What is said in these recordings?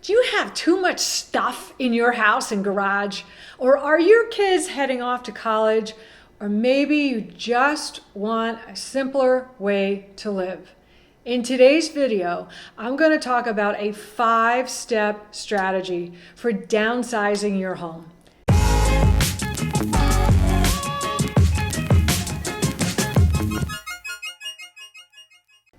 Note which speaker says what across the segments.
Speaker 1: Do you have too much stuff in your house and garage? Or are your kids heading off to college? Or maybe you just want a simpler way to live. In today's video, I'm going to talk about a 5-step strategy for downsizing your home.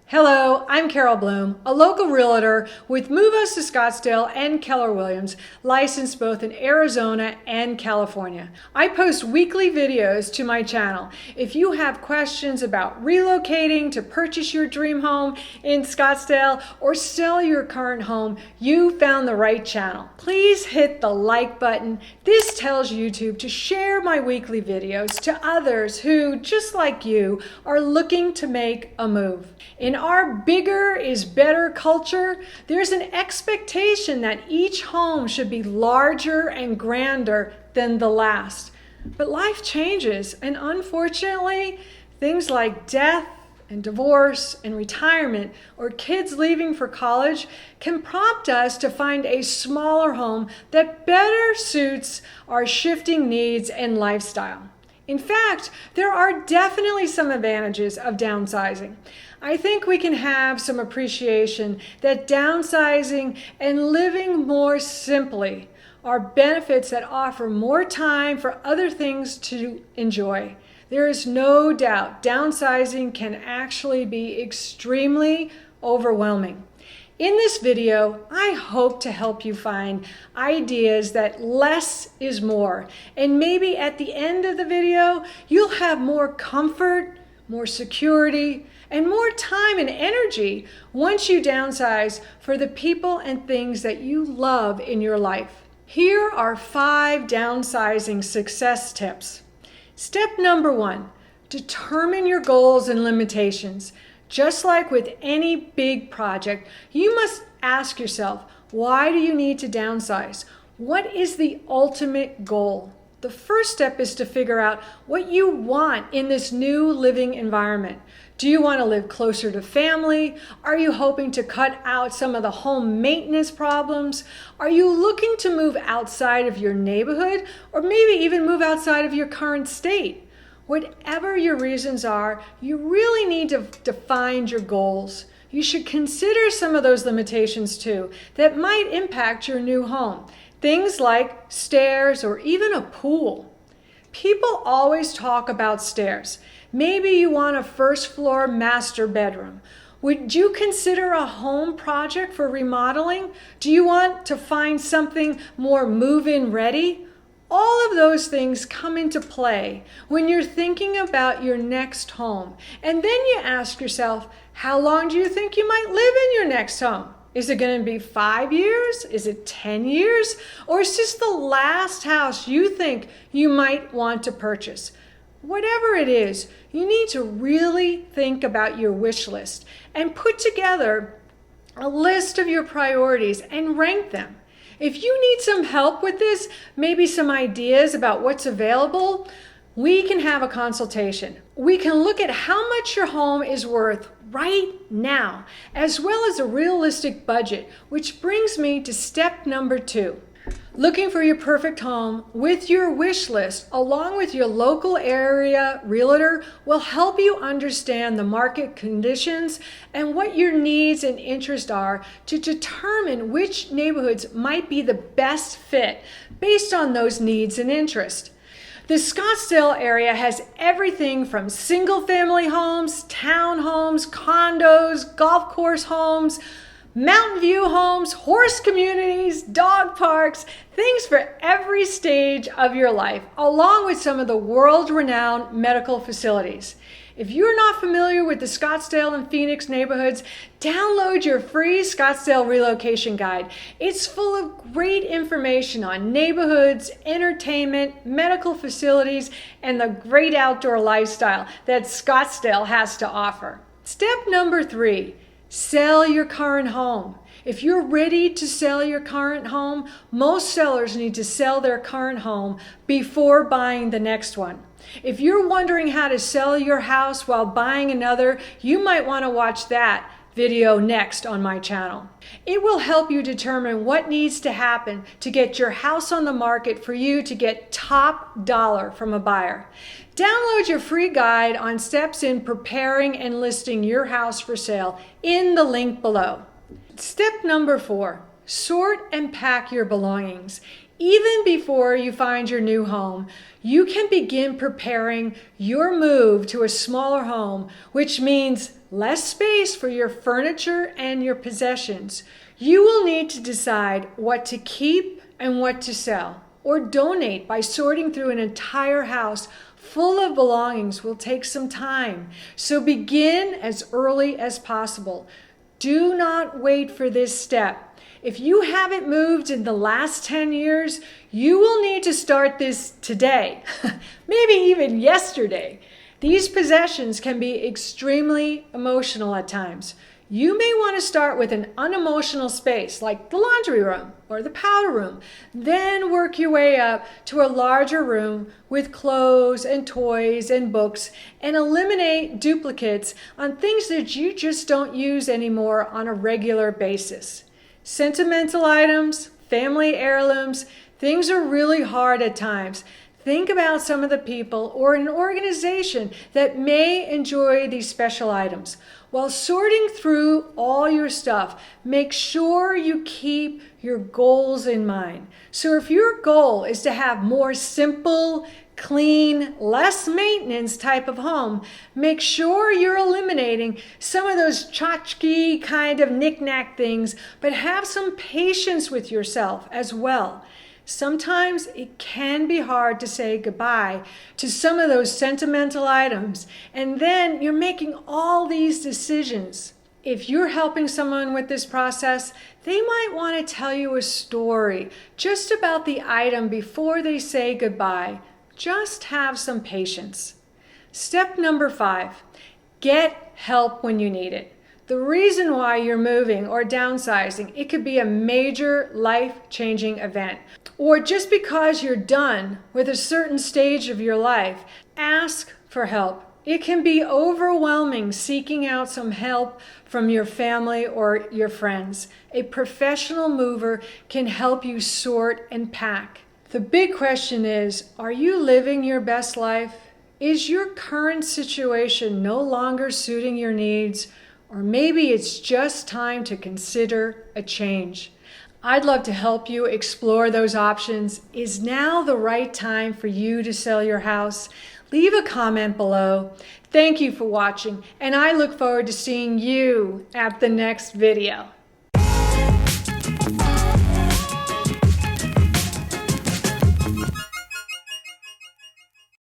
Speaker 1: Hello, I'm Carol Bloom, a local realtor with Move Us to Scottsdale and Keller Williams, licensed both in Arizona and California. I post weekly videos to my channel. If you have questions about relocating to purchase your dream home in Scottsdale or sell your current home, you found the right channel. Please hit the like button. This tells YouTube to share my weekly videos to others who, just like you, are looking to make a move. In our bigger is better culture, there's an expectation that each home should be larger and grander than the last. But life changes, and unfortunately, things like death and divorce and retirement or kids leaving for college can prompt us to find a smaller home that better suits our shifting needs and lifestyle. In fact, there are definitely some advantages of downsizing. I think we can have some appreciation that downsizing and living more simply are benefits that offer more time for other things to enjoy. There is no doubt downsizing can actually be extremely overwhelming. In this video, I hope to help you find ideas that less is more. And maybe at the end of the video, you'll have more comfort, more security, and more time and energy once you downsize for the people and things that you love in your life. Here are 5 downsizing success tips. Step number 1, determine your goals and limitations. Just like with any big project, you must ask yourself, why do you need to downsize? What is the ultimate goal? The first step is to figure out what you want in this new living environment. Do you want to live closer to family? Are you hoping to cut out some of the home maintenance problems? Are you looking to move outside of your neighborhood or maybe even move outside of your current state? Whatever your reasons are, you really need to define your goals. You should consider some of those limitations too that might impact your new home. Things like stairs or even a pool. People always talk about stairs. Maybe you want a first floor master bedroom. Would you consider a home project for remodeling? Do you want to find something more move-in ready? All of those things come into play when you're thinking about your next home. And then you ask yourself, how long do you think you might live in your next home? Is it going to be 5 years? Is it 10 years? Or is this the last house you think you might want to purchase? Whatever it is, you need to really think about your wish list and put together a list of your priorities and rank them. If you need some help with this, maybe some ideas about what's available, we can have a consultation. We can look at how much your home is worth right now, as well as a realistic budget, which brings me to step number 2. Looking for your perfect home with your wish list, along with your local area realtor, will help you understand the market conditions and what your needs and interests are to determine which neighborhoods might be the best fit based on those needs and interests. The Scottsdale area has everything from single-family homes, townhomes, condos, golf course homes, mountain view homes, horse communities, dog parks, things for every stage of your life, along with some of the world-renowned medical facilities. If you're not familiar with the Scottsdale and Phoenix neighborhoods, download your free Scottsdale Relocation Guide. It's full of great information on neighborhoods, entertainment, medical facilities, and the great outdoor lifestyle that Scottsdale has to offer. Step number 3. Sell your current home. If you're ready to sell your current home, most sellers need to sell their current home before buying the next one. If you're wondering how to sell your house while buying another, you might want to watch that video next on my channel. It will help you determine what needs to happen to get your house on the market for you to get top dollar from a buyer. Download your free guide on steps in preparing and listing your house for sale in the link below. Step number 4, sort and pack your belongings. Even before you find your new home, you can begin preparing your move to a smaller home, which means less space for your furniture and your possessions. You will need to decide what to keep and what to sell or donate. By sorting through an entire house full of belongings will take some time, so begin as early as possible. Do not wait for this step. If you haven't moved in the last 10 years, you will need to start this today, maybe even yesterday. These possessions can be extremely emotional at times. You may want to start with an unemotional space like the laundry room or the powder room, then work your way up to a larger room with clothes and toys and books, and eliminate duplicates on things that you just don't use anymore on a regular basis. Sentimental items, family heirlooms, things are really hard at times. Think about some of the people or an organization that may enjoy these special items. While sorting through all your stuff, make sure you keep your goals in mind. So if your goal is to have more simple, clean, less maintenance type of home, make sure you're eliminating some of those tchotchke kind of knick-knack things, but have some patience with yourself as well. Sometimes it can be hard to say goodbye to some of those sentimental items, and then you're making all these decisions. If you're helping someone with this process, they might want to tell you a story just about the item before they say goodbye. Just have some patience. Step number 5, get help when you need it. The reason why you're moving or downsizing, it could be a major life-changing event, or just because you're done with a certain stage of your life. Ask for help. It can be overwhelming seeking out some help from your family or your friends. A professional mover can help you sort and pack. The big question is, are you living your best life? Is your current situation no longer suiting your needs? Or maybe it's just time to consider a change. I'd love to help you explore those options. Is now the right time for you to sell your house? Leave a comment below. Thank you for watching, and I look forward to seeing you at the next video.